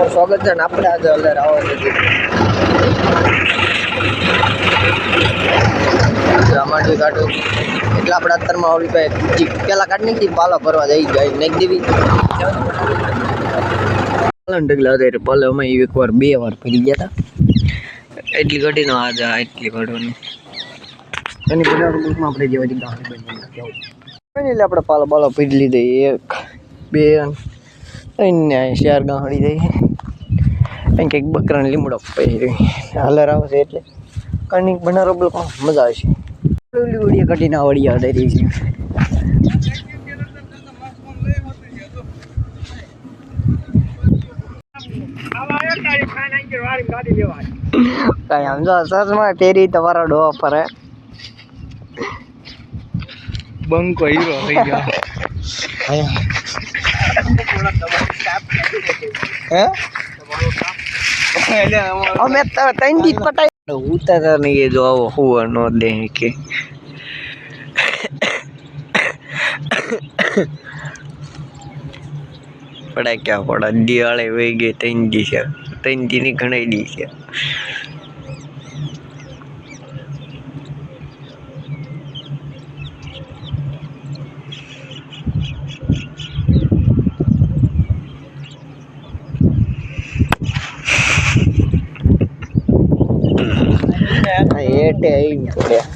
સ્વાગત છે ને આપણે આજે અલર આવો આમાંથી કાઢું એટલે આપણે અત્યારમાં ઓલી પાસે પેલા કાઢી નાખી પાલો ભરવા જઈ જાય નાખી દેવી ઢગલા હતા પાલો અમે એકવાર 2 વાર ફરી ગયા હતા એટલી ઘટી નો આજે એટલી ઘડવાની એની બધા ગ્રુપમાં આપણે જેવા ગાડી બની એટલે આપણે પાલો બાલો પીડી લીધી 1 2 3 4 ગાંહડી દઈ કંઈક બકરાને લીમડો પહેરી હાલર આવશે એટલે કનિક બનારો બ્લોકમાં મજા આવશે ઓલી ઓડિયા કટીને વડિયા દઈ રહી છે કઈ સમજો સસમાં તેરી તમારા ડો પર બંકો હીરો થઈ ગયો અમે ત્રણ દી પટાઈ ઉતાર નહીં જો આવો હુવા નો દે કે પડાય ક્યાં પડા દિવાળે વહી ગઈ 3 દી છે 3 દી ની ઘણી દી છે એટે આવી પડ્યા